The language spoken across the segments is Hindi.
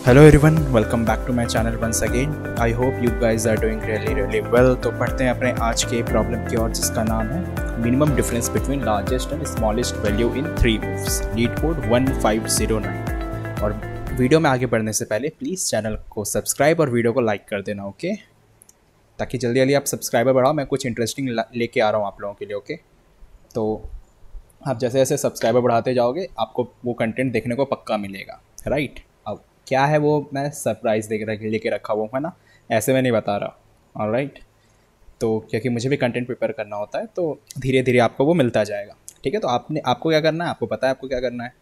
Hello everyone, welcome back to my channel once again. I hope you guys are doing really well. तो पढ़ते हैं अपने आज के प्रॉब्लम की ओर, जिसका नाम है minimum difference between largest and smallest value in 3 moves, leet code 1509। और वीडियो में आगे बढ़ने से पहले प्लीज़ चैनल को सब्सक्राइब और वीडियो को लाइक कर देना, ओके, ताकि जल्दी जल्दी आप सब्सक्राइबर बढ़ाओ। मैं कुछ इंटरेस्टिंग लेके आ रहा हूँ आप लोगों के लिए, ओके। तो आप जैसे जैसे सब्सक्राइबर बढ़ाते जाओगे आपको वो कंटेंट देखने को पक्का मिलेगा, राइट। अब क्या है वो मैं सरप्राइज़ लेके रखा हुआ है ना, ऐसे मैं नहीं बता रहा, ऑलराइट। तो क्योंकि मुझे भी कंटेंट प्रिपेयर करना होता है, तो धीरे धीरे आपको वो मिलता जाएगा, ठीक है। तो आपको क्या करना है, आपको पता है आपको क्या करना है,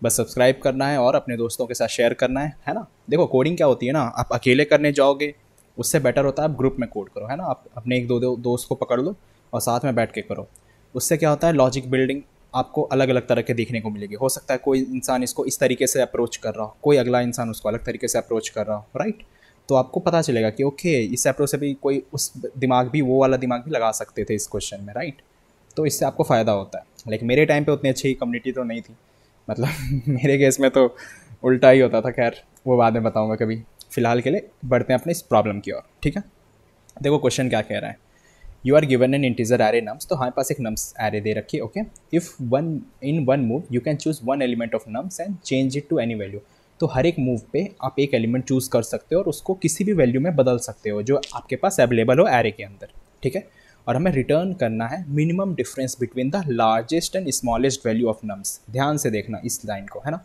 बस सब्सक्राइब करना है और अपने दोस्तों के साथ शेयर करना है ना। देखो कोडिंग क्या होती है ना, आप अकेले करने जाओगे उससे बेटर होता है आप ग्रुप में कोड करो, है ना। आप अपने एक दो दोस्त को पकड़ लो और साथ में बैठ के करो। उससे क्या होता है, लॉजिक बिल्डिंग आपको अलग अलग तरह के देखने को मिलेगी। हो सकता है कोई इंसान इसको इस तरीके से अप्रोच कर रहा हो, कोई अगला इंसान उसको अलग तरीके से अप्रोच कर रहा हो, राइट। तो आपको पता चलेगा कि ओके, इस अप्रोच से भी कोई उस दिमाग भी, वो वाला दिमाग भी लगा सकते थे इस क्वेश्चन में, राइट। तो इससे आपको फ़ायदा होता है। लेकिन मेरे टाइम पे उतनी अच्छी कम्युनिटी तो नहीं थी, मतलब मेरे केस में तो उल्टा ही होता था। खैर वो बाद में बताऊँगा कभी, फ़िलहाल के लिए बढ़ते हैं अपने इस प्रॉब्लम की ओर, ठीक है। देखो क्वेश्चन क्या कह रहा है, you are given an integer array nums. तो हमारे पास एक नम्स एरे दे रखी है, okay. If one move you can choose one element of nums and change it to any value. तो हर एक मूव पे आप एक एलिमेंट चूज कर सकते हो और उसको किसी भी वैल्यू में बदल सकते हो जो आपके पास अवेलेबल हो एरे के अंदर, ठीक है। और हमें रिटर्न करना है minimum difference between the largest and smallest value of nums. ध्यान से देखना इस लाइन को, है ना,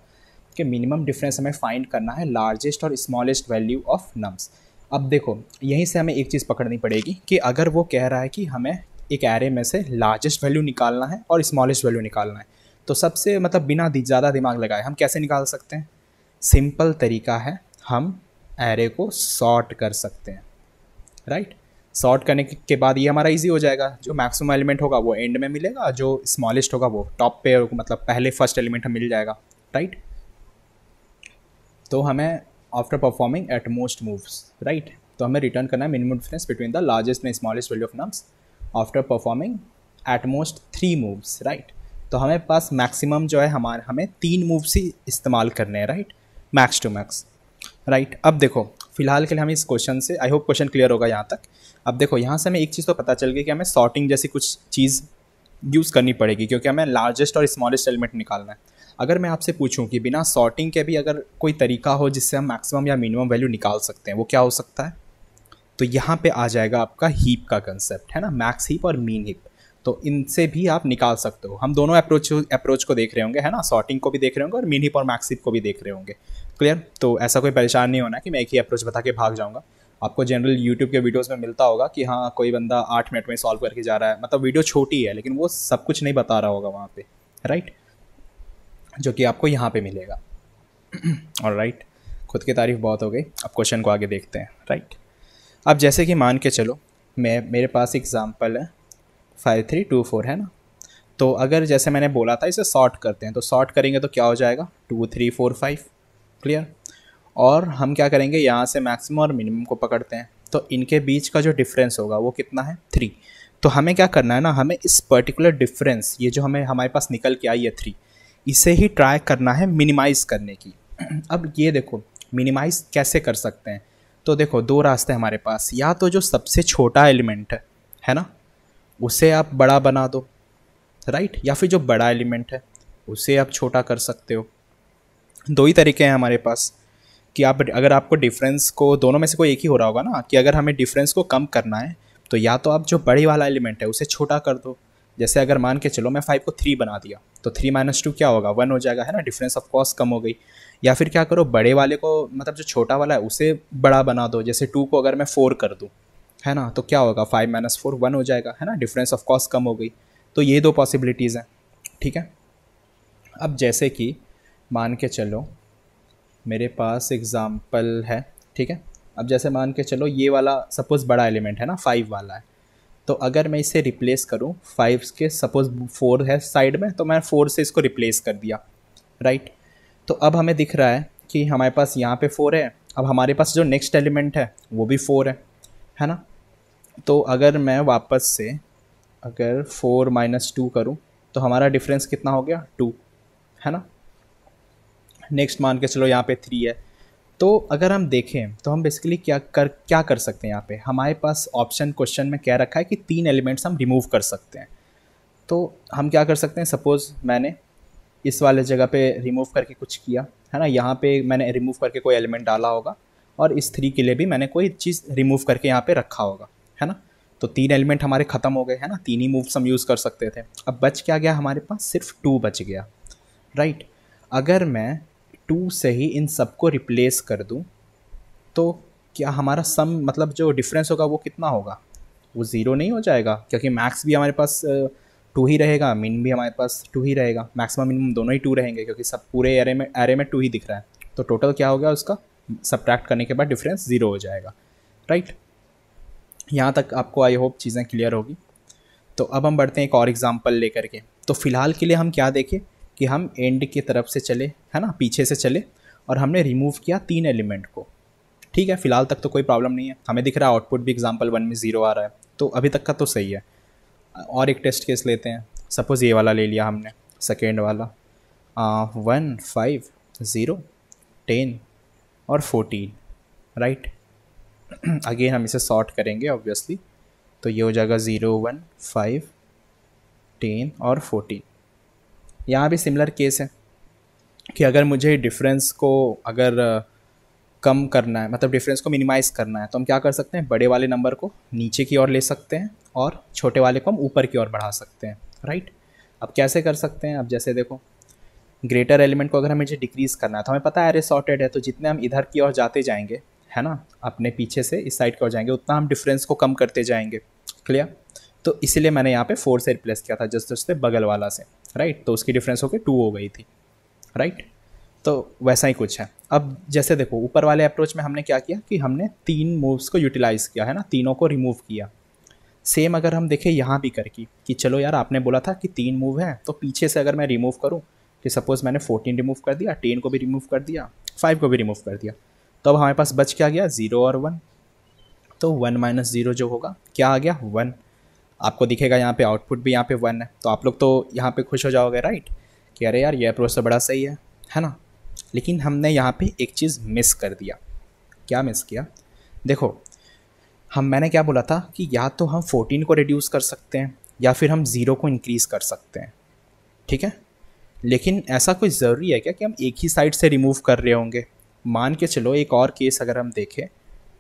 कि मिनिमम डिफरेंस हमें फाइंड करना है लार्जेस्ट और स्मॉलेस्ट वैल्यू ऑफ नम्स। अब देखो यहीं से हमें एक चीज़ पकड़नी पड़ेगी कि अगर वो कह रहा है कि हमें एक एरे में से लार्जेस्ट वैल्यू निकालना है और स्मॉलेस्ट वैल्यू निकालना है, तो सबसे मतलब बिना ज़्यादा दिमाग लगाए हम कैसे निकाल सकते हैं। सिंपल तरीका है, हम एरे को सॉर्ट कर सकते हैं, राइट। सॉर्ट करने के बाद ये हमारा इजी हो जाएगा। जो मैक्सिमम एलिमेंट होगा वो एंड में मिलेगा, जो स्मॉलेस्ट होगा वो टॉप पे, मतलब पहले फर्स्ट एलिमेंट मिल जाएगा, राइट। तो हमें after performing at most moves, right, तो हमें रिटर्न करना है minimum difference between the largest and smallest value of nums after performing at most 3 moves, right. तो हमें पास मैक्सिमम जो है हमें 3 मूव्स ही इस्तेमाल करने हैं, right, max to max, right. अब देखो फिलहाल के लिए हम इस क्वेश्चन से, आई होप क्वेश्चन क्लियर होगा यहाँ तक। अब देखो यहाँ से हमें एक चीज़ तो पता चल गई कि हमें सॉर्टिंग जैसी कुछ चीज़ यूज़ करनी पड़ेगी, क्योंकि हमें लार्जेस्ट और स्मॉलेस्ट एलिमेंट निकालना है। अगर मैं आपसे पूछूं कि बिना सॉर्टिंग के भी अगर कोई तरीका हो जिससे हम मैक्सिमम या मिनिमम वैल्यू निकाल सकते हैं, वो क्या हो सकता है, तो यहाँ पे आ जाएगा आपका हीप का कंसेप्ट, है ना, मैक्स हीप और मीन हीप। तो इनसे भी आप निकाल सकते हो। हम दोनों अप्रोच को देख रहे होंगे, है ना, सॉर्टिंग को भी देख रहे होंगे और मीन हीप और मैक्स हीप को भी देख रहे होंगे, क्लियर। तो ऐसा कोई परेशान नहीं होना कि मैं एक ही अप्रोच बता के भाग जाऊँगा। आपको जनरल यूट्यूब के वीडियोस में मिलता होगा कि हाँ कोई बंदा 8 मिनट में सॉल्व करके जा रहा है, मतलब वीडियो छोटी है लेकिन वो सब कुछ नहीं बता रहा होगा वहाँ पे, राइट, जो कि आपको यहाँ पे मिलेगा। और राइट, खुद की तारीफ बहुत हो गई, अब क्वेश्चन को आगे देखते हैं, राइट। अब जैसे कि मान के चलो मेरे पास एग्जांपल है 5324, है ना। तो अगर जैसे मैंने बोला था इसे सॉर्ट करते हैं, तो सॉर्ट करेंगे तो क्या हो जाएगा 2 3 4 5, क्लियर। और हम क्या करेंगे, यहाँ से मैक्सिमम और मिनिमम को पकड़ते हैं, तो इनके बीच का जो डिफरेंस होगा वो कितना है 3। तो हमें क्या करना है ना, हमें इस पर्टिकुलर डिफरेंस, ये जो हमारे पास निकल के आई है 3, इसे ही ट्राई करना है मिनिमाइज़ करने की। अब ये देखो मिनिमाइज़ कैसे कर सकते हैं, तो देखो 2 रास्ते हमारे पास, या तो जो सबसे छोटा एलिमेंट है ना उसे आप बड़ा बना दो, राइट, या फिर जो बड़ा एलिमेंट है उसे आप छोटा कर सकते हो। 2 ही तरीके हैं हमारे पास कि आप, अगर आपको डिफरेंस को, दोनों में से कोई एक ही हो रहा होगा ना, कि अगर हमें डिफरेंस को कम करना है तो या तो आप जो बड़े वाला एलिमेंट है उसे छोटा कर दो। जैसे अगर मान के चलो मैं 5 को 3 बना दिया तो 3 - 2 क्या होगा 1 हो जाएगा, है ना, डिफरेंस ऑफ कॉस्ट कम हो गई। या फिर क्या करो, बड़े वाले को, मतलब जो छोटा वाला है उसे बड़ा बना दो। जैसे 2 को अगर मैं 4 कर दूँ, है ना, तो क्या होगा 5 - 4 1 हो जाएगा, है ना, डिफरेंस ऑफ कॉस्ट कम हो गई। तो ये 2 पॉसिबिलिटीज़ हैं, ठीक है। अब जैसे कि मान के चलो मेरे पास एग्ज़ाम्पल है, ठीक है। अब जैसे मान के चलो ये वाला सपोज़ बड़ा एलिमेंट है ना, 5 वाला है, तो अगर मैं इसे रिप्लेस करूँ 5 के, सपोज़ 4 है साइड में, तो मैं 4 से इसको रिप्लेस कर दिया, राइट। तो अब हमें दिख रहा है कि हमारे पास यहाँ पे 4 है, अब हमारे पास जो नेक्स्ट एलिमेंट है वो भी 4 है ना। तो अगर मैं वापस से अगर 4 - 2 करूँ तो हमारा डिफरेंस कितना हो गया 2, है ना। नेक्स्ट मान के चलो यहाँ पे 3 है, तो अगर हम देखें तो हम बेसिकली क्या कर सकते हैं, यहाँ पे हमारे पास ऑप्शन क्वेश्चन में क्या रखा है कि 3 एलिमेंट्स हम रिमूव कर सकते हैं। तो हम क्या कर सकते हैं, सपोज़ मैंने इस वाले जगह पे रिमूव करके कुछ किया है ना, यहाँ पे मैंने रिमूव करके कोई एलिमेंट डाला होगा और इस 3 के लिए भी मैंने कोई चीज़ रिमूव करके यहाँ पे रखा होगा, है ना। तो 3 एलिमेंट हमारे ख़त्म हो गए, है ना, 3 ही मूव्स हम यूज़ कर सकते थे। अब बच क्या गया हमारे पास, सिर्फ 2 बच गया, राइट। अगर मैं 2 से ही इन सबको रिप्लेस कर दूँ तो क्या हमारा सम मतलब जो डिफरेंस होगा वो कितना होगा, वो ज़ीरो नहीं हो जाएगा, क्योंकि मैक्स भी हमारे पास 2 ही रहेगा, मिन भी हमारे पास 2 ही रहेगा, मैक्सिमम मिनिमम दोनों ही 2 रहेंगे, क्योंकि सब पूरे एरे में 2 ही दिख रहा है। तो टोटल क्या हो गया उसका, सब्ट्रैक्ट करने के बाद डिफरेंस 0 हो जाएगा, राइट। यहाँ तक आपको आई होप चीज़ें क्लियर होगी। तो अब हम बढ़ते हैं एक और एग्जांपल लेकर के। तो फिलहाल के लिए हम क्या देखें कि हम एंड की तरफ से चले, है ना, पीछे से चले, और हमने रिमूव किया 3 एलिमेंट को। ठीक है, फिलहाल तक तो कोई प्रॉब्लम नहीं है, हमें दिख रहा है आउटपुट भी एग्जाम्पल 1 में 0 आ रहा है, तो अभी तक का तो सही है। और एक टेस्ट केस लेते हैं, सपोज़ ये वाला ले लिया हमने, सेकेंड वाला, 1 5 0 10 और 14, राइट। अगेन हम इसे सॉर्ट करेंगे ऑब्वियसली, तो ये हो जाएगा 0 1 5 10 और 14। यहाँ भी सिमिलर केस है कि अगर मुझे डिफरेंस को अगर कम करना है, मतलब डिफरेंस को मिनिमाइज़ करना है, तो हम क्या कर सकते हैं, बड़े वाले नंबर को नीचे की ओर ले सकते हैं और छोटे वाले को हम ऊपर की ओर बढ़ा सकते हैं, राइट। अब कैसे कर सकते हैं, अब जैसे देखो, ग्रेटर एलिमेंट को अगर हमें डिक्रीज़ करना है तो हमें पता है एरे सॉर्टेड है, तो जितने हम इधर की ओर जाते जाएंगे, है ना, अपने पीछे से इस साइड की ओर जाएंगे, उतना हम डिफरेंस को कम करते जाएंगे, क्लियर। तो इसीलिए मैंने यहाँ पे 4 से रिप्लेस किया था, जस्ट बगल वाला से, राइट। तो उसकी डिफरेंस होकर 2 हो गई थी, राइट। तो वैसा ही कुछ है। अब जैसे देखो, ऊपर वाले अप्रोच में हमने क्या किया कि हमने 3 मूव्स को यूटिलाइज़ किया, है ना, तीनों को रिमूव किया। सेम अगर हम देखें यहाँ भी करके कि चलो यार, आपने बोला था कि 3 मूव है, तो पीछे से अगर मैं रिमूव करूँ, कि सपोज़ मैंने 14 रिमूव कर दिया, 10 को भी रिमूव कर दिया, 5 को भी रिमूव कर दिया, तो अब हमारे पास बच क्या गया, 0 और 1। तो 1 माइनस 0 जो होगा क्या आ गया, 1। आपको दिखेगा यहाँ पे आउटपुट भी यहाँ पे 1 है, तो आप लोग तो यहाँ पे खुश हो जाओगे, राइट, कि अरे यार ये अप्रोच तो बड़ा सही है ना। लेकिन हमने यहाँ पे एक चीज़ मिस कर दिया। क्या मिस किया, देखो, मैंने क्या बोला था कि या तो हम 14 को रिड्यूस कर सकते हैं या फिर हम 0 को इंक्रीज़ कर सकते हैं, ठीक है। लेकिन ऐसा कोई ज़रूरी है क्या कि हम एक ही साइड से रिमूव कर रहे होंगे। मान के चलो एक और केस अगर हम देखें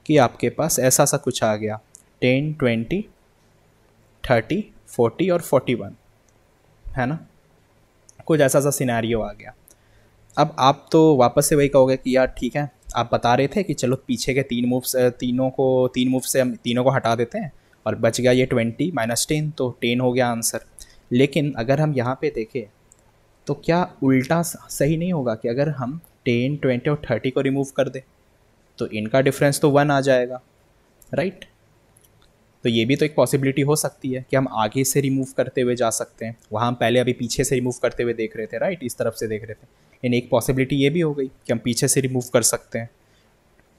कि आपके पास ऐसा सा कुछ आ गया, 10 20 30 40 और 41, है ना, कुछ ऐसा सा सिनेरियो आ गया। अब आप तो वापस से वही कहोगे कि यार ठीक है, आप बता रहे थे कि चलो पीछे के 3 मूव्स, 3 मूव से हम तीनों को हटा देते हैं और बच गया ये 20 माइनस 10, तो 10 हो गया आंसर। लेकिन अगर हम यहाँ पे देखें तो क्या उल्टा सही नहीं होगा कि अगर हम 10 20 और 30 को रिमूव कर दें तो इनका डिफरेंस तो 1 आ जाएगा, राइट। तो ये भी तो एक पॉसिबिलिटी हो सकती है कि हम आगे से रिमूव करते हुए जा सकते हैं, वहाँ हम पहले अभी पीछे से रिमूव करते हुए देख रहे थे, राइट, इस तरफ से देख रहे थे, लेकिन एक पॉसिबिलिटी ये भी हो गई कि हम पीछे से रिमूव कर सकते हैं,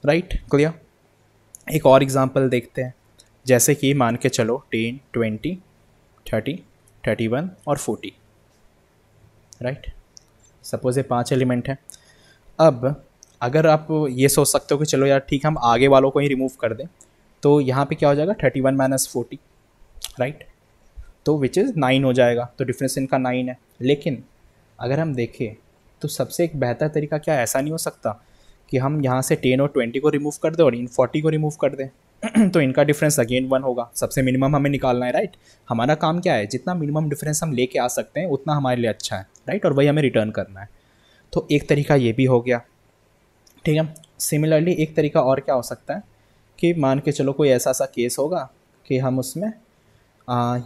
राइट, क्लियर। एक और एग्जांपल देखते हैं, जैसे कि मान के चलो 10 20 30 31 और 40, राइट। सपोज ये 5 एलिमेंट हैं। अब अगर आप ये सोच सकते हो कि चलो यार ठीक है, हम आगे वालों को ही रिमूव कर दें, तो यहाँ पे क्या हो जाएगा, 31 माइनस 40, राइट, तो विच इज़ 9 हो जाएगा, तो डिफरेंस इनका 9 है। लेकिन अगर हम देखें तो सबसे एक बेहतर तरीका क्या, ऐसा नहीं हो सकता कि हम यहाँ से 10 और 20 को रिमूव कर दें और इन 40 को रिमूव कर दें तो इनका डिफरेंस अगेन 1 होगा। सबसे मिनिमम हमें निकालना है, राइट। हमारा काम क्या है, जितना मिनिमम डिफरेंस हम लेके आ सकते हैं उतना हमारे लिए अच्छा है, राइट, और वही हमें रिटर्न करना है। तो एक तरीका ये भी हो गया, ठीक है। सिमिलरली एक तरीका और क्या हो सकता है कि मान के चलो कोई ऐसा सा केस होगा कि हम उसमें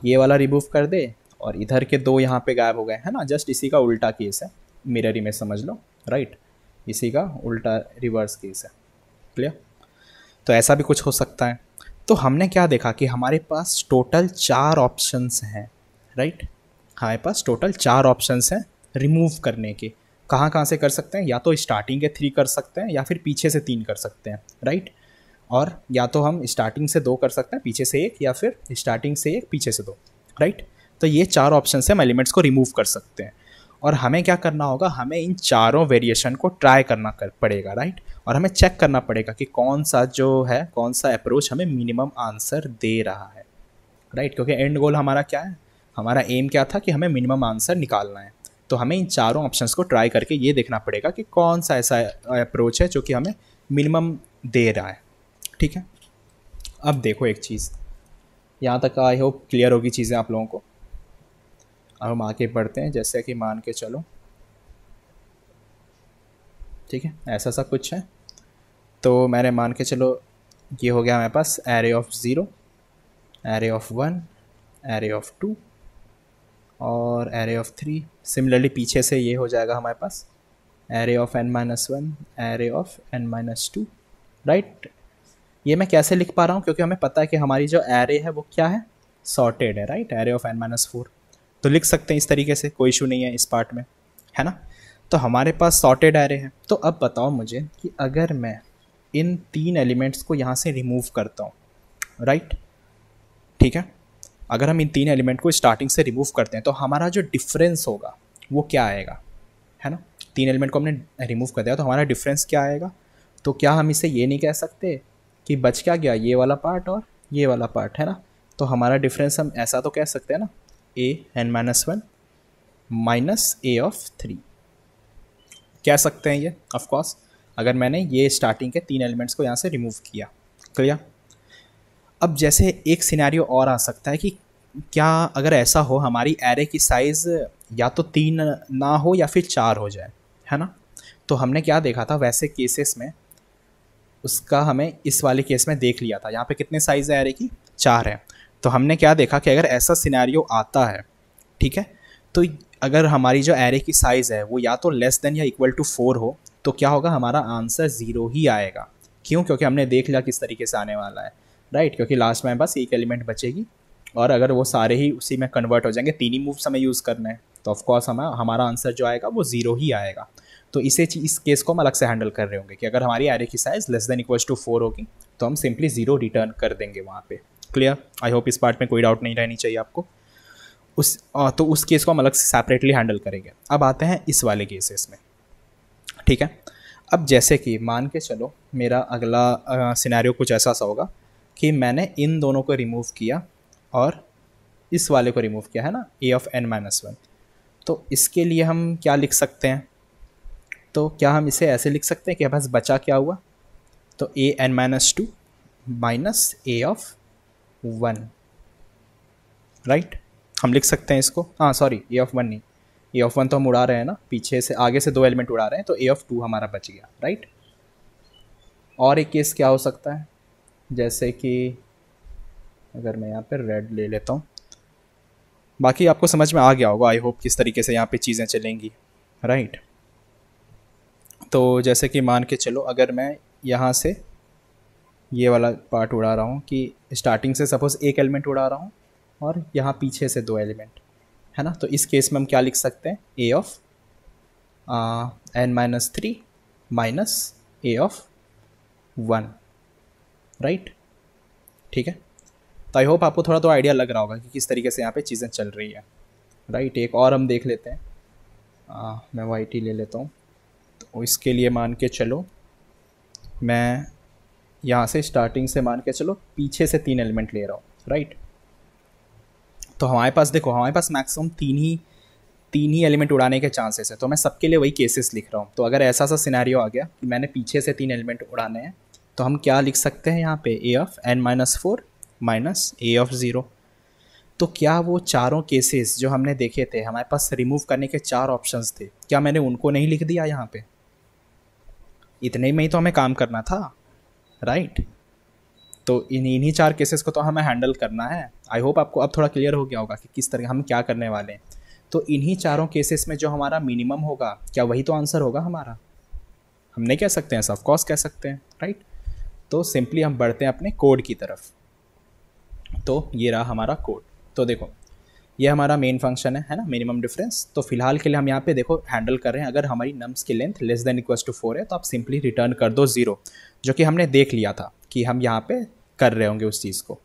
ये वाला रिमूव कर दे और इधर के 2 यहाँ पे गायब हो गए, है ना, जस्ट इसी का उल्टा केस है, मिरर इमेज समझ लो, राइट, इसी का उल्टा रिवर्स केस है, क्लियर। तो ऐसा भी कुछ हो सकता है। तो हमने क्या देखा कि हमारे पास टोटल 4 ऑप्शंस हैं, राइट, हमारे पास टोटल 4 ऑप्शंस हैं रिमूव करने के। कहाँ कहाँ से कर सकते हैं, या तो स्टार्टिंग के 3 कर सकते हैं या फिर पीछे से 3 कर सकते हैं, राइट, और या तो हम स्टार्टिंग से 2 कर सकते हैं, पीछे से 1, या फिर स्टार्टिंग से 1 पीछे से 2, राइट। तो ये 4 ऑप्शन से हम एलिमेंट्स को रिमूव कर सकते हैं। और हमें क्या करना होगा, हमें इन चारों वेरिएशन को ट्राई करना पड़ेगा, राइट। और हमें चेक करना पड़ेगा कि कौन सा जो है, कौन सा अप्रोच हमें मिनिमम आंसर दे रहा है, राइट। क्योंकि एंड गोल हमारा क्या है, हमारा एम क्या था कि हमें मिनिमम आंसर निकालना है। तो हमें इन चारों ऑप्शंस को ट्राई करके ये देखना पड़ेगा कि कौन सा ऐसा अप्रोच है जो कि हमें मिनिमम दे रहा है, ठीक है। अब देखो एक चीज़, यहाँ तक आई होप क्लियर होगी चीज़ें आप लोगों को। अब हम आगे बढ़ते हैं, जैसे कि मान के चलो, ठीक है, ऐसा सा कुछ है। तो मैंने मान के चलो ये हो गया हमारे पास array of 0, array of 1, array of 2 और एरे ऑफ 3। सिमिलरली पीछे से ये हो जाएगा हमारे पास array of n-1, array of n-2, right. ये मैं कैसे लिख पा रहा हूँ, क्योंकि हमें पता है कि हमारी जो एरे है वो क्या है, सॉर्टेड है, राइट। एरे ऑफ n-4 तो लिख सकते हैं इस तरीके से, कोई इशू नहीं है इस पार्ट में, है ना। तो हमारे पास सॉर्टेड एरे है। तो अब बताओ मुझे कि अगर मैं इन 3 एलिमेंट्स को यहाँ से रिमूव करता हूँ, राइट, ठीक है, अगर हम इन 3 एलिमेंट को स्टार्टिंग से रिमूव करते हैं तो हमारा जो डिफरेंस होगा वो क्या आएगा, है ना। 3 एलिमेंट को हमने रिमूव कर दिया तो हमारा डिफरेंस क्या आएगा। तो क्या हम इसे ये नहीं कह सकते कि बच क्या गया, ये वाला पार्ट और ये वाला पार्ट, है ना। तो हमारा डिफरेंस हम ऐसा तो कह सकते हैं ना, a(n-1 माइनस a ऑफ 3 कह सकते हैं ये, ऑफ कोर्स, अगर मैंने ये स्टार्टिंग के 3 एलिमेंट्स को यहाँ से रिमूव किया, क्लियर। अब जैसे एक सिनेरियो और आ सकता है कि क्या अगर ऐसा हो, हमारी एरे की साइज़ या तो 3 ना हो या फिर 4 हो जाए, है ना। तो हमने क्या देखा था वैसे केसेस में, उसका हमें इस वाले केस में देख लिया था। यहाँ पे कितने साइज़ है एरे की, 4 है। तो हमने क्या देखा कि अगर ऐसा सिनेरियो आता है, ठीक है, तो अगर हमारी जो एरे की साइज़ है वो या तो लेस देन या इक्वल टू 4 हो, तो क्या होगा, हमारा आंसर 0 ही आएगा। क्यों, क्योंकि हमने देख लिया किस तरीके से आने वाला है, राइट। क्योंकि लास्ट में बस एक एलिमेंट बचेगी और अगर वो सारे ही उसी में कन्वर्ट हो जाएंगे, 3 ही मूव्स हमें यूज़ करने हैं, तो ऑफकोर्स हमारा आंसर जो आएगा वो 0 ही आएगा। तो इस केस को हम अलग से हैंडल कर रहे होंगे कि अगर हमारी एरे की size less than equal to 4 होगी तो हम सिंपली 0 रिटर्न कर देंगे वहाँ पे, क्लियर। आई होप इस पार्ट में कोई डाउट नहीं रहनी चाहिए आपको। तो उस केस को हम अलग से सेपरेटली हैंडल करेंगे। अब आते हैं इस वाले केसेस में, ठीक है। अब जैसे कि मान के चलो मेरा अगला सिनेरियो कुछ ऐसा सा होगा कि मैंने इन दोनों को रिमूव किया और इस वाले को रिमूव किया, है ना, a ऑफ n-1। तो इसके लिए हम क्या लिख सकते हैं, तो क्या हम इसे ऐसे लिख सकते हैं कि बस बचा क्या हुआ, तो a(n-2 minus a of 1, right. हम लिख सकते हैं इसको, हाँ सॉरी, a ऑफ 1 नहीं, a ऑफ 1 तो हम उड़ा रहे हैं ना, पीछे से आगे से 2 एलिमेंट उड़ा रहे हैं, तो a ऑफ 2 हमारा बच गया, राइट। और एक केस क्या हो सकता है, जैसे कि अगर मैं यहाँ पे रेड ले लेता हूँ, बाकी आपको समझ में आ गया होगा आई होप किस तरीके से यहाँ पे चीज़ें चलेंगी, राइट। तो जैसे कि मान के चलो अगर मैं यहाँ से ये वाला पार्ट उड़ा रहा हूँ कि स्टार्टिंग से सपोज़ एक एलिमेंट उड़ा रहा हूँ और यहाँ पीछे से 2 एलिमेंट, है ना। तो इस केस में हम क्या लिख सकते हैं, a of n-3 minus a of 1, right, ठीक है। तो आई होप आपको थोड़ा तो आइडिया लग रहा होगा कि किस तरीके से यहाँ पे चीज़ें चल रही है, राइट। एक और हम देख लेते हैं, मैं वाइट ही ले लेता हूँ। तो इसके लिए मान के चलो मैं यहाँ से स्टार्टिंग से मान के चलो पीछे से 3 एलिमेंट ले रहा हूँ, राइट। तो हमारे पास देखो, हमारे पास मैक्सिमम 3 ही एलिमेंट उड़ाने के चांसेस है, तो मैं सबके लिए वही केसेस लिख रहा हूँ। तो अगर ऐसा सा सिनेरियो आ गया कि मैंने पीछे से 3 एलिमेंट उड़ाने हैं, तो हम क्या लिख सकते हैं यहाँ पे, a of n-4 minus a of 0। तो क्या वो चारों केसेस जो हमने देखे थे, हमारे पास रिमूव करने के 4 ऑप्शंस थे, क्या मैंने उनको नहीं लिख दिया यहाँ पे, इतने में ही तो हमें काम करना था, राइट। तो इन्हीं 4 केसेस को तो हमें हैंडल करना है। आई होप आपको अब थोड़ा क्लियर हो गया होगा कि किस तरह हम क्या करने वाले हैं। तो इन्हीं चारों केसेस में जो हमारा मिनिमम होगा, क्या वही तो आंसर होगा हमारा, हम नहीं कह सकते हैं, ऑफ कोर्स कह सकते हैं, राइट। तो सिंपली हम बढ़ते हैं अपने कोड की तरफ। तो ये रहा हमारा कोड। तो देखो ये हमारा मेन फंक्शन है ना, मिनिमम डिफरेंस। तो फिलहाल के लिए हम यहाँ पे देखो हैंडल कर रहे हैं, अगर हमारी नम्स की length less than equals to 4 है तो आप सिंपली रिटर्न कर दो 0, जो कि हमने देख लिया था कि हम यहाँ पे कर रहे होंगे उस चीज़ को।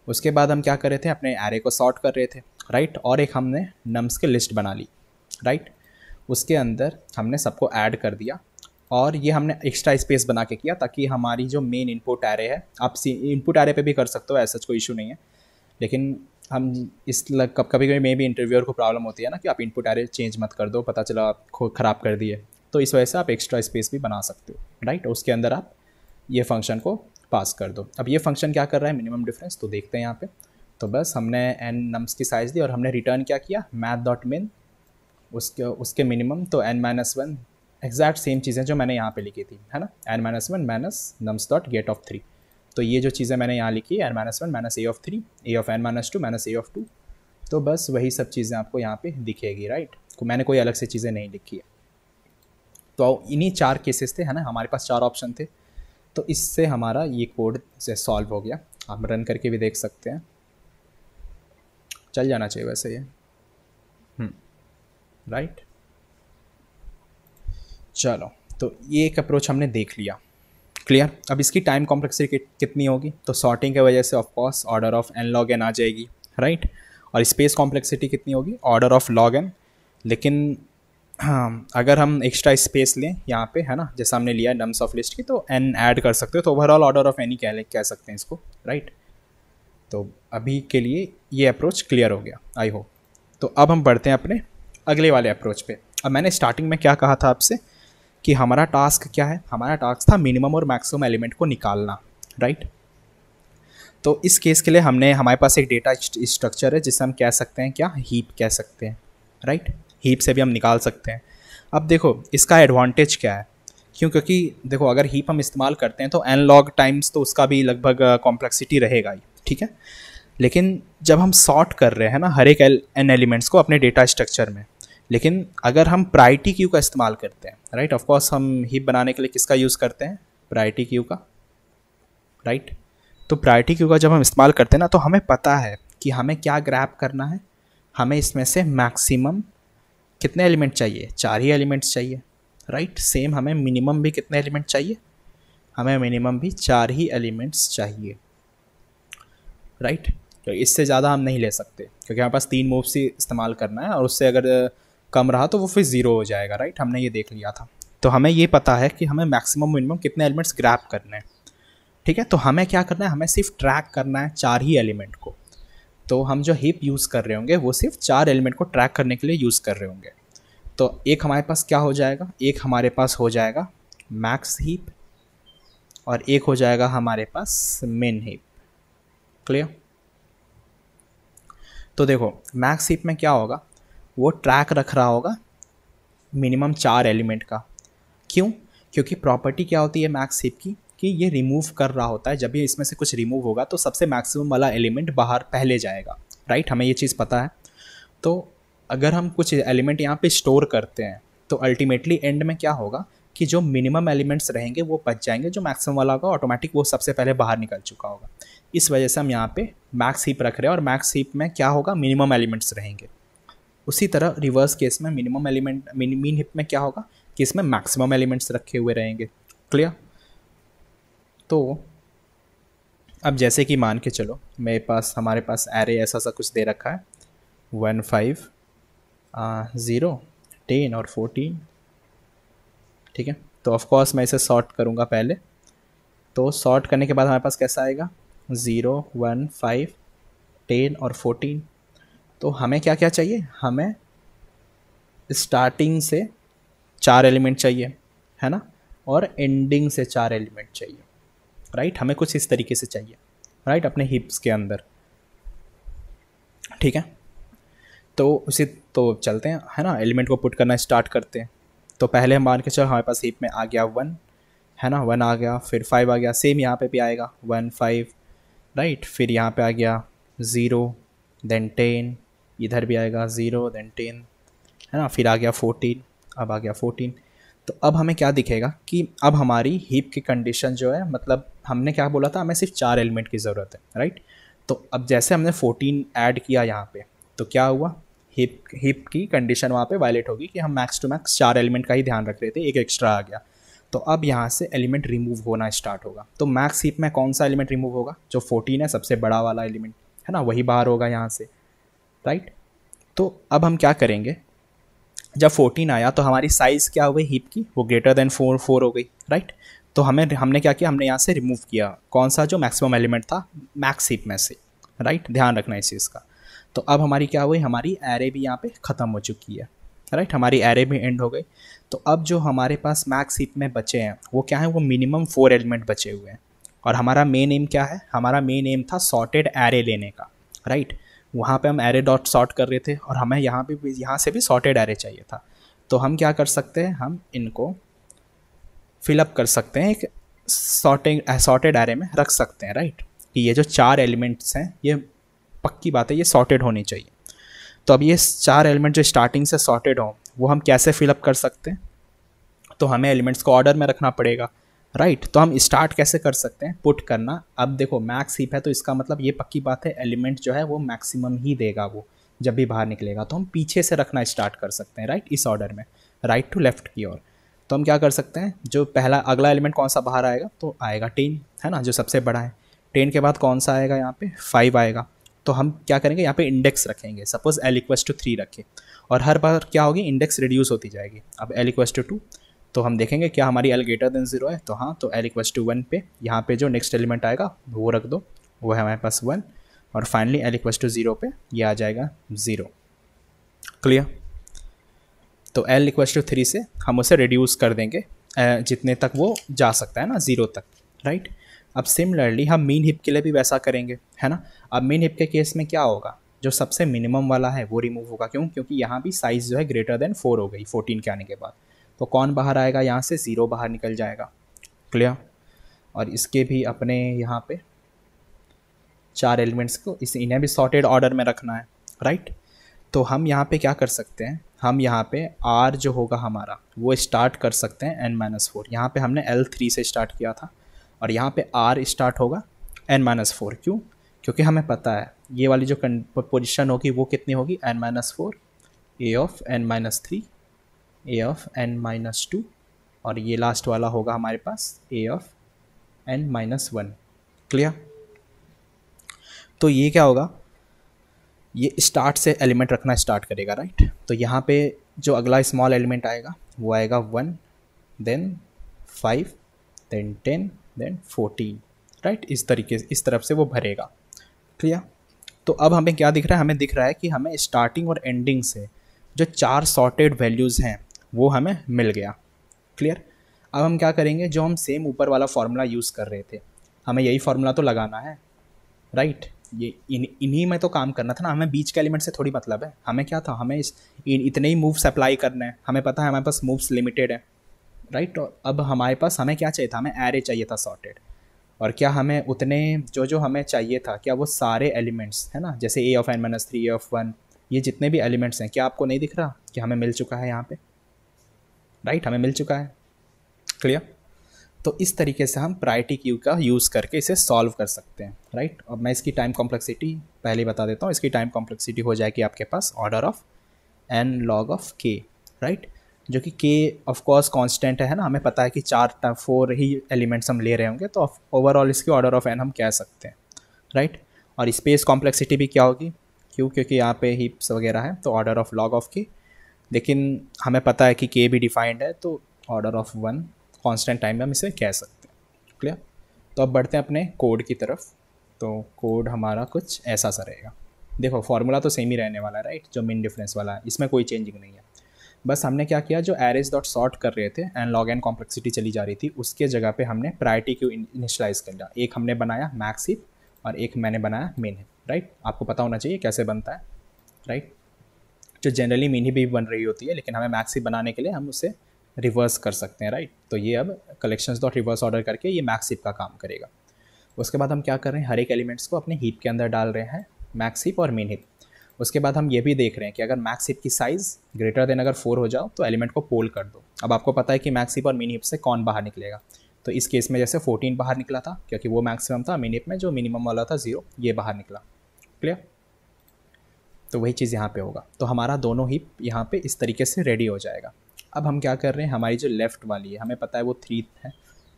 उसके बाद हम क्या कर रहे थे, अपने एरे को सॉर्ट कर रहे थे, राइट। और एक हमने नम्स की लिस्ट बना ली, राइट। उसके अंदर हमने सबको ऐड कर दिया, और ये हमने एक्स्ट्रा स्पेस बना के किया ताकि हमारी जो मेन इनपुट एरे है, आप इनपुट एरे पे भी कर सकते हो, ऐसा कोई इशू नहीं है, लेकिन हम कभी कभी मे भी इंटरव्यूअर को प्रॉब्लम होती है ना कि आप इनपुट एरे चेंज मत कर दो, पता चला आप खुद ख़राब कर दिए, तो इस वजह से आप एक्स्ट्रा स्पेस भी बना सकते हो, राइट। उसके अंदर आप ये फंक्शन को पास कर दो। अब ये फंक्शन क्या कर रहा है, मिनिमम डिफरेंस, तो देखते हैं यहाँ पे। तो बस हमने n नम्स की साइज़ दी और हमने रिटर्न क्या किया, math.min, उसके मिनिमम, तो n-1, एग्जैक्ट सेम चीज़ें जो मैंने यहाँ पे लिखी थी, है ना, n-1 minus nums dot gate of 3। तो ये जो चीज़ें मैंने यहाँ लिखी है, n-1 minus a of 3, a of n-2 minus a of 2, तो बस वही सब चीज़ें आपको यहाँ पे दिखेगी, राइट। मैंने कोई अलग से चीज़ें नहीं लिखी है। तो इन्हीं 4 केसेस थे, है ना, हमारे पास 4 ऑप्शन थे। तो इससे हमारा ये कोड से सॉल्व हो गया। आप रन करके भी देख सकते हैं, चल जाना चाहिए वैसे ये, राइट। चलो, तो ये एक अप्रोच हमने देख लिया, क्लियर। अब इसकी टाइम कॉम्प्लेक्सिटी कितनी होगी, तो सॉर्टिंग की वजह से of course order of n log n आ जाएगी, राइट। और स्पेस कॉम्प्लेक्सिटी कितनी होगी, ऑर्डर ऑफ log n। लेकिन हाँ, अगर हम एक्स्ट्रा स्पेस लें यहाँ पे, है ना, जैसा हमने लिया नम्स ऑफ लिस्ट की, तो n ऐड कर सकते हो, तो ओवरऑल ऑर्डर ऑफ n ही कह सकते हैं इसको, राइट। तो अभी के लिए ये अप्रोच क्लियर हो गया, आई होप। तो अब हम बढ़ते हैं अपने अगले वाले अप्रोच पे। अब मैंने स्टार्टिंग में क्या कहा था आपसे कि हमारा टास्क क्या है, हमारा टास्क था मिनिमम और मैक्सिमम एलिमेंट को निकालना, राइट। तो इस केस के लिए हमारे पास एक डेटा स्ट्रक्चर है जिसे हम कह सकते हैं क्या, हीप कह सकते हैं, राइट। हीप से भी हम निकाल सकते हैं। अब देखो इसका एडवांटेज क्या है, क्योंकि देखो अगर हीप हम इस्तेमाल करते हैं तो n log टाइम्स तो उसका भी लगभग कॉम्प्लेक्सिटी रहेगा ही, ठीक है। लेकिन जब हम सॉर्ट कर रहे हैं ना हर एक n एलिमेंट्स को अपने डेटा स्ट्रक्चर में, लेकिन अगर हम प्रायोरिटी क्यू का इस्तेमाल करते हैं, राइट, ऑफ कोर्स हम हीप बनाने के लिए किसका यूज़ करते हैं, प्रायोरिटी क्यू का, राइट। तो प्रायोरिटी क्यू का जब हम इस्तेमाल करते हैं ना, तो हमें पता है कि हमें क्या ग्रैब करना है, हमें इसमें से मैक्सिमम कितने एलिमेंट चाहिए, 4 ही एलिमेंट्स चाहिए, राइट। सेम हमें मिनिमम भी कितने एलिमेंट चाहिए, हमें मिनिमम भी 4 ही एलिमेंट्स चाहिए, राइट। तो इससे ज़्यादा हम नहीं ले सकते क्योंकि हमारे पास 3 मूव्स ही इस्तेमाल करना है, और उससे अगर कम रहा तो वो फिर 0 हो जाएगा, राइट। हमने ये देख लिया था। तो हमें ये पता है कि हमें मैक्सिमम मिनिमम कितने एलिमेंट्स ग्रैब करने हैं, ठीक है। तो हमें क्या करना है, हमें सिर्फ ट्रैक करना है 4 ही एलिमेंट को। तो हम जो हीप यूज़ कर रहे होंगे वो सिर्फ 4 एलिमेंट को ट्रैक करने के लिए यूज़ कर रहे होंगे। तो एक हमारे पास क्या हो जाएगा, एक हमारे पास हो जाएगा मैक्स हीप, और एक हो जाएगा हमारे पास मिन हीप, क्लियर। तो देखो मैक्स हीप में क्या होगा, वो ट्रैक रख रहा होगा मिनिमम 4 एलिमेंट का। क्यों, क्योंकि प्रॉपर्टी क्या होती है मैक्स हीप की, कि ये रिमूव कर रहा होता है, जब भी इसमें से कुछ रिमूव होगा तो सबसे मैक्सिमम वाला एलिमेंट बाहर पहले जाएगा, राइट। हमें ये चीज़ पता है। तो अगर हम कुछ एलिमेंट यहाँ पे स्टोर करते हैं तो अल्टीमेटली एंड में क्या होगा कि जो मिनिमम एलिमेंट्स रहेंगे वो बच जाएंगे, जो मैक्सिमम वाला होगा ऑटोमेटिक वो सबसे पहले बाहर निकल चुका होगा। इस वजह से हम यहाँ पे मैक्स हीप रख रहे हैं, और मैक्स हीप में क्या होगा, मिनिमम एलिमेंट्स रहेंगे। उसी तरह रिवर्स केस में मिनिमम एलिमेंट मिन हीप में क्या होगा कि इसमें मैक्सिमम एलिमेंट्स रखे हुए रहेंगे, क्लियर। तो अब जैसे कि मान के चलो हमारे पास एरे ऐसा सा कुछ दे रखा है 1 5 0 10 और 14, ठीक है। तो ऑफ कोर्स मैं इसे सॉर्ट करूँगा पहले। तो सॉर्ट करने के बाद हमारे पास कैसा आएगा, 0 1 5 10 और 14। तो हमें क्या क्या चाहिए, हमें स्टार्टिंग से 4 एलिमेंट चाहिए, है ना, और एंडिंग से 4 एलिमेंट चाहिए, राइट। हमें कुछ इस तरीके से चाहिए, राइट, अपने हिप्स के अंदर, ठीक है। तो चलते हैं, है ना, एलिमेंट को पुट करना स्टार्ट करते हैं। तो पहले हम मान के चलो हमारे पास हीप में आ गया 1, है ना, 1 आ गया, फिर 5 आ गया, सेम यहाँ पे भी आएगा 1 5, राइट। फिर यहाँ पे आ गया 0 देन 10, इधर भी आएगा 0 देन 10, है ना, फिर आ गया 14, अब आ गया 14। तो अब हमें क्या दिखेगा कि अब हमारी हीप की कंडीशन जो है, मतलब हमने क्या बोला था, हमें सिर्फ 4 एलिमेंट की ज़रूरत है, राइट। तो अब जैसे हमने 14 ऐड किया यहाँ पे, तो क्या हुआ, हीप की कंडीशन वहाँ पे वायलेट होगी कि हम मैक्स टू मैक्स 4 एलिमेंट का ही ध्यान रख रहे थे, एक एक्स्ट्रा आ गया। तो अब यहाँ से एलिमेंट रिमूव होना स्टार्ट होगा। तो मैक्स हीप में कौन सा एलिमेंट रिमूव होगा, जो 14 है, सबसे बड़ा वाला एलिमेंट, है ना, वही बाहर होगा यहाँ से, राइट। तो अब हम क्या करेंगे, जब 14 आया तो हमारी साइज़ क्या हो गई हीप की, वो ग्रेटर देन 4 हो गई, राइट। तो हमने क्या किया, हमने यहाँ से रिमूव किया कौन सा, जो मैक्सिमम एलिमेंट था मैक्स हीप में से, राइट। ध्यान रखना इस चीज़ का। तो अब हमारी क्या हुई, हमारी एरे भी यहाँ पे ख़त्म हो चुकी है, राइट। हमारी एरे भी एंड हो गई। तो अब जो हमारे पास मैक्स हीप में बचे हैं वो क्या है, वो मिनिमम 4 एलिमेंट बचे हुए हैं। और हमारा मेन एम क्या है, हमारा मेन एम था सॉर्टेड एरे लेने का, राइट। वहाँ पे हम एरे डॉट सॉर्ट कर रहे थे और हमें यहाँ से भी सॉर्टेड एरे चाहिए था। तो हम क्या कर सकते हैं, हम इनको फिलअप कर सकते हैं, एक सॉर्टेड एरे में रख सकते हैं, राइट। कि ये जो 4 एलिमेंट्स हैं ये पक्की बात है ये सॉर्टेड होनी चाहिए। तो अब ये 4 एलिमेंट जो स्टार्टिंग से सॉर्टेड हों वो हम कैसे फिलअप कर सकते हैं, तो हमें एलिमेंट्स को ऑर्डर में रखना पड़ेगा, राइट। तो हम स्टार्ट कैसे कर सकते हैं, पुट करना। अब देखो मैक्स हीप है तो इसका मतलब ये पक्की बात है एलिमेंट जो है वो मैक्सिमम ही देगा वो जब भी बाहर निकलेगा। तो हम पीछे से रखना स्टार्ट कर सकते हैं, राइट, इस ऑर्डर में, राइट टू लेफ्ट की ओर। तो हम क्या कर सकते हैं, जो पहला अगला एलिमेंट कौन सा बाहर आएगा, तो आएगा 10, है ना, जो सबसे बड़ा है। 10 के बाद कौन सा आएगा, यहाँ पे 5 आएगा। तो हम क्या करेंगे, यहाँ पे इंडेक्स रखेंगे, सपोज l=3 रखें, और हर बार क्या होगी, इंडेक्स रिड्यूस होती जाएगी। अब l=2 तो हम देखेंगे क्या हमारी l ग्रेटर देन 0 है, तो हाँ, तो l=1 पे यहाँ पे जो नेक्स्ट एलिमेंट आएगा वो रख दो, वो है हमारे पास 1, और फाइनली l=0 पे ये आ जाएगा 0। क्लियर। तो l=3 से हम उसे रिड्यूस कर देंगे जितने तक वो जा सकता है ना, 0 तक, राइट। अब सिमिलरली हम मीन हिप के लिए भी वैसा करेंगे, है ना। अब मीन हिप के केस में क्या होगा, जो सबसे मिनिमम वाला है वो रिमूव होगा, क्यों, क्योंकि यहाँ भी साइज़ जो है ग्रेटर देन 4 हो गई 14 के आने के बाद। तो कौन बाहर आएगा, यहाँ से 0 बाहर निकल जाएगा। क्लियर। और इसके भी अपने यहाँ पे 4 एलिमेंट्स को इन्हें भी सॉर्टेड ऑर्डर में रखना है, राइट। तो हम यहाँ पे क्या कर सकते हैं, हम यहाँ पे r जो होगा हमारा वो स्टार्ट कर सकते हैं n-4। यहाँ पे हमने l3 से स्टार्ट किया था और यहाँ पे r स्टार्ट होगा n-4। क्यों, क्योंकि हमें पता है ये वाली जो पोजीशन होगी वो कितनी होगी, n-4, a of n-3, a of n-2, और ये लास्ट वाला होगा हमारे पास a ऑफ n-1। क्लियर। तो ये क्या होगा, ये स्टार्ट से एलिमेंट रखना स्टार्ट करेगा, राइट। तो यहाँ पे जो अगला स्मॉल एलिमेंट आएगा वो आएगा 1, देन 5, देन 10, देन 14, राइट। इस तरीके से इस तरफ से वो भरेगा। क्लियर। तो अब हमें क्या दिख रहा है, हमें दिख रहा है कि हमें स्टार्टिंग और एंडिंग से जो 4 सॉर्टेड वैल्यूज़ हैं वो हमें मिल गया। क्लियर। अब हम क्या करेंगे, जो हम सेम ऊपर वाला फार्मूला यूज़ कर रहे थे, हमें यही फार्मूला तो लगाना है, राइट। ये इन्हीं में तो काम करना था ना, हमें बीच के एलिमेंट से थोड़ी मतलब है। हमें क्या था, हमें इतने ही मूव्स अप्लाई करने हैं, हमें पता है हमारे पास मूव्स लिमिटेड है, राइट। और अब हमारे पास हमें क्या चाहिए था, हमें एरे चाहिए था सॉर्टेड। और क्या हमें उतने जो हमें चाहिए था, क्या वो सारे एलिमेंट्स है ना, जैसे a of n-3, a of 1, ये जितने भी एलिमेंट्स हैं, क्या आपको नहीं दिख रहा कि हमें मिल चुका है यहाँ पे, राइट, हमें मिल चुका है। क्लियर। तो इस तरीके से हम प्रायोरिटी क्यू का यूज़ करके इसे सॉल्व कर सकते हैं, राइट। और मैं इसकी टाइम कॉम्प्लेक्सिटी पहले बता देता हूँ। इसकी टाइम कॉम्प्लेक्सिटी हो जाएगी आपके पास order of n log of k, right. जो कि k ऑफ कोर्स कांस्टेंट है ना, हमें पता है कि 4 ही एलिमेंट्स हम ले रहे होंगे, तो ओवरऑल इसकी ऑर्डर ऑफ n हम कह सकते हैं, राइट। और स्पेस कॉम्प्लेक्सिटी भी क्या होगी, क्यों, क्योंकि यहाँ पे हीप्स वगैरह है, तो order of log of k। लेकिन हमें पता है कि k भी डिफाइंड है, तो ऑर्डर ऑफ 1 कांस्टेंट टाइम में हम इसे कह सकते हैं। क्लियर। तो अब बढ़ते हैं अपने कोड की तरफ। तो कोड हमारा कुछ ऐसा सा रहेगा। देखो फॉर्मूला तो सेम ही रहने वाला है, राइट, जो मीन डिफरेंस वाला है, इसमें कोई चेंजिंग नहीं है। बस हमने क्या किया, जो एरेज डॉट सॉर्ट कर रहे थे एंड लॉग एन कॉम्प्लेक्सिटी चली जा रही थी, उसके जगह पे हमने प्रायोरिटी क्यू इनिशियलाइज कर लिया। एक हमने बनाया मैक्स हीप और एक मैंने बनाया मेन हीप, राइट। आपको पता होना चाहिए कैसे बनता है, राइट। जो जनरली मिन हीप भी बन रही होती है, लेकिन हमें मैक्स हीप बनाने के लिए हम उसे रिवर्स कर सकते हैं, राइट। तो ये अब कलेक्शंस डॉट रिवर्स ऑर्डर करके ये मैक्स हीप का काम करेगा। उसके बाद हम क्या कर रहे हैं, हर एक एलिमेंट्स को अपने हीप के अंदर डाल रहे हैं, मैक्स हीप और मेन हीप। उसके बाद हम ये भी देख रहे हैं कि अगर मैक्स हीप की साइज़ ग्रेटर देन अगर 4 हो जाओ तो एलिमेंट को पोल कर दो। अब आपको पता है कि मैक्स हीप और मिन हीप से कौन बाहर निकलेगा, तो इस केस में जैसे 14 बाहर निकला था क्योंकि वो मैक्सिमम था, मिन हीप में जो मिनिमम वाला था 0 ये बाहर निकला। क्लियर। तो वही चीज़ यहाँ पे होगा। तो हमारा दोनों हीप यहाँ पे इस तरीके से रेडी हो जाएगा। अब हम क्या कर रहे हैं, हमारी जो लेफ़्ट वाली है हमें पता है वो 3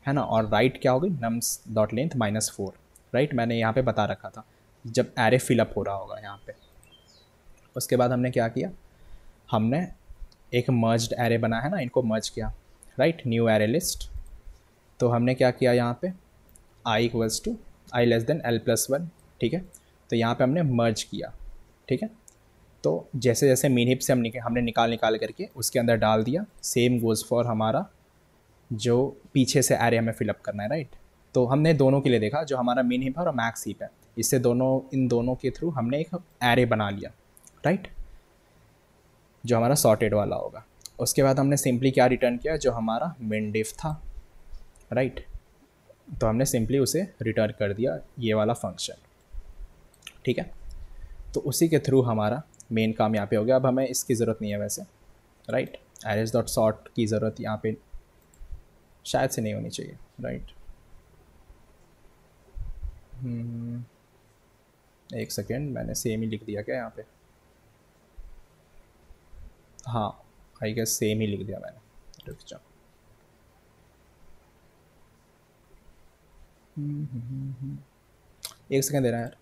है ना, और राइट क्या होगी, नम्स डॉट लेंथ -4, राइट। मैंने यहाँ पे बता रखा था जब एरे फिलअप हो रहा होगा यहाँ पे। उसके बाद हमने क्या किया, हमने एक मर्ज्ड एरे बना है ना, इनको मर्ज किया, राइट, न्यू एरे लिस्ट। तो हमने क्या किया यहाँ पे i equals to i less than l plus one, ठीक है। तो यहाँ पे हमने मर्ज किया, ठीक है। तो जैसे जैसे मीन हिप से हमने निकाल करके उसके अंदर डाल दिया। सेम गोज़ फॉर हमारा जो पीछे से एरे हमें फिलअप करना है, राइट। तो हमने दोनों के लिए देखा, जो हमारा मीन हिप है और मैक्स हिप है, इससे इन दोनों के थ्रू हमने एक एरे बना लिया, राइट, जो हमारा सॉर्टेड वाला होगा। उसके बाद हमने सिंपली क्या रिटर्न किया, जो हमारा मिन डिफ था, राइट। तो हमने सिंपली उसे रिटर्न कर दिया, ये वाला फंक्शन, ठीक है। तो उसी के थ्रू हमारा मेन काम यहाँ पे हो गया। अब हमें इसकी ज़रूरत नहीं है वैसे, राइट। एरेज डॉट सॉर्ट की ज़रूरत यहाँ पे शायद से नहीं होनी चाहिए, राइट। एक सेकेंड, मैंने सेम ही लिख दिया क्या यहाँ पे? हाँ, आई गेस सेम ही लिख दिया मैंने, रुक जाओ। एक सेकेंड दे रहा है यार।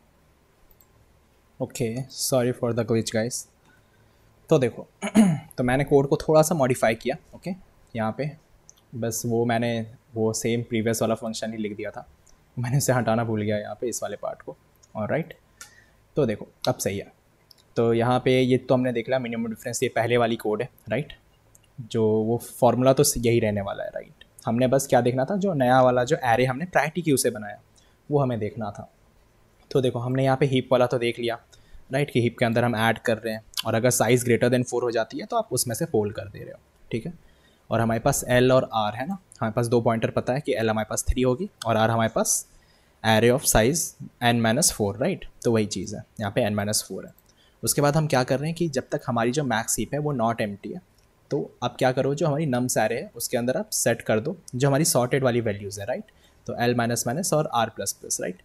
Okay, sorry for the glitch guys. तो देखो तो मैंने कोड को थोड़ा सा मॉडिफाई किया, ओके। यहाँ पे बस मैंने वो सेम प्रीवियस वाला फंक्शन ही लिख दिया था, मैंने इसे हटाना भूल गया यहाँ पे इस वाले पार्ट को, और राइट। तो देखो अब सही है। तो यहाँ पे ये तो हमने देख लिया मिनिमम डिफरेंस, ये पहले वाली कोड है, राइट। जो वो फॉर्मूला तो यही रहने वाला है, राइट। हमने बस क्या देखना था, जो नया वाला जो एरे हमने प्रायोरिटी क्यू से बनाया वो हमें देखना था। तो देखो हमने यहाँ पे हीप वाला तो देख लिया, राइट, कि हीप के अंदर हम ऐड कर रहे हैं, और अगर साइज़ ग्रेटर देन 4 हो जाती है तो आप उसमें से पोल कर दे रहे हो, ठीक है। और हमारे पास एल और आर है ना, हमारे पास 2 पॉइंटर पता है कि एल हमारे पास 3 होगी और आर हमारे पास array of size n-4, right. तो वही चीज़ है, यहाँ पे n-4 है। उसके बाद हम क्या कर रहे हैं कि जब तक हमारी जो मैक्स हीप है वो नॉट एम्प्टी है, तो आप क्या करो, जो हमारी नम्स एरे है उसके अंदर आप सेट कर दो जो हमारी सॉर्टेड वाली वैल्यूज़ है, राइट। तो l-, और r++, राइट।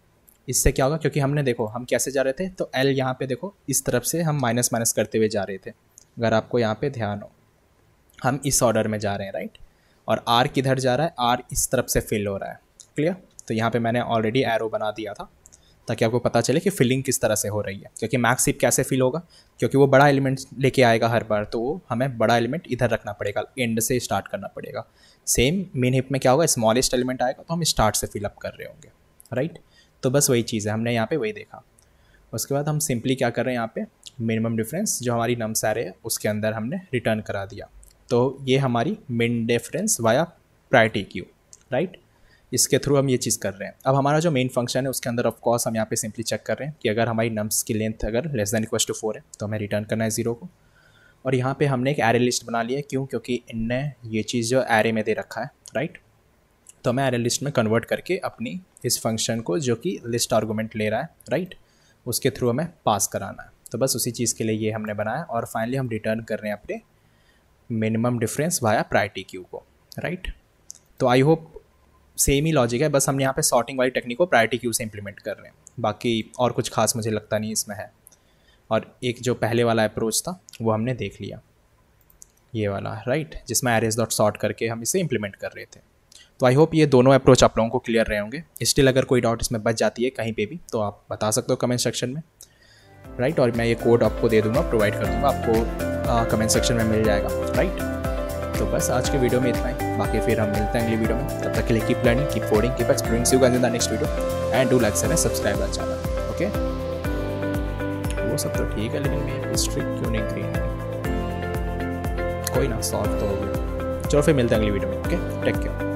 इससे क्या होगा, क्योंकि हमने देखो हम कैसे जा रहे थे, तो l यहाँ पे देखो इस तरफ से हम माइनस करते हुए जा रहे थे, अगर आपको यहाँ पे ध्यान हो, हम इस ऑर्डर में जा रहे हैं, राइट। और r किधर जा रहा है, r इस तरफ से फिल हो रहा है, क्लियर। तो यहाँ पे मैंने ऑलरेडी एरो बना दिया था ताकि आपको पता चले कि फिलिंग किस तरह से हो रही है, क्योंकि मैक्स हिप कैसे फिल होगा, क्योंकि वो बड़ा एलिमेंट लेके आएगा हर बार, तो वो हमें बड़ा एलिमेंट इधर रखना पड़ेगा, एंड से स्टार्ट करना पड़ेगा। सेम मिन हिप में क्या होगा, स्मॉलेस्ट एलिमेंट आएगा तो हम स्टार्ट से फिलअप कर रहे होंगे, राइट। तो बस वही चीज़ है, हमने यहाँ पे वही देखा। उसके बाद हम सिंपली क्या कर रहे हैं, यहाँ पे मिनिमम डिफरेंस जो हमारी नम्स एरे है उसके अंदर हमने रिटर्न करा दिया। तो ये हमारी मिन difference via priority queue, right. इसके थ्रू हम ये चीज़ कर रहे हैं। अब हमारा जो मेन फंक्शन है उसके अंदर ऑफ कोर्स हम यहाँ पे सिंपली चेक कर रहे हैं कि अगर हमारी नम्स की लेंथ अगर लेस देन इक्वल टू 4 है तो हमें रिटर्न करना है 0 को। और यहाँ पे हमने एक एरे लिस्ट बना लिया है, क्यों, क्योंकि इनने ये चीज़ जो एरे में दे रखा है, राइट। तो हमें एरे लिस्ट में कन्वर्ट करके अपनी इस फंक्शन को जो कि लिस्ट आर्गूमेंट ले रहा है, राइट, उसके थ्रू हमें पास कराना है। तो बस उसी चीज़ के लिए ये हमने बनाया, और फाइनली हम रिटर्न कर रहे हैं अपने minimum difference via priority queue को, राइट। तो I hope same he logic है, बस हम यहाँ पे सॉर्टिंग वाली टेक्निक को प्रायोरिटी क्यू से इंप्लीमेंट कर रहे हैं, बाकी और कुछ खास मुझे लगता नहीं इसमें है। और एक जो पहले वाला अप्रोच था वो हमने देख लिया, ये वाला, राइट, जिसमें एरेज डॉट सॉर्ट करके हम इसे इंप्लीमेंट कर रहे थे। तो आई होप ये दोनों अप्रोच आप लोगों को क्लियर रहे होंगे। स्टिल अगर कोई डाउट इसमें बच जाती है कहीं पे भी तो आप बता सकते हो कमेंट सेक्शन में, राइट। और मैं ये कोड आपको दे दूँगा, प्रोवाइड कर दूँगा, आपको कमेंट सेक्शन में मिल जाएगा, राइट। तो बस आज के वीडियो में इतना ही, बाकी फिर हम मिलते हैं अगली वीडियो में। तब तक के लिए keep learning, keep coding, keep exploring. See you guys in the next video and do like share and subscribe our channel, okay. वो सब तो ठीक है, लेकिन मेरी स्ट्रिक क्यों नहीं ग्रीन है? कोई ना, सॉल्व तो हो गया। चलो फिर मिलते हैं अगली वीडियो में, ओके, टेक केयर।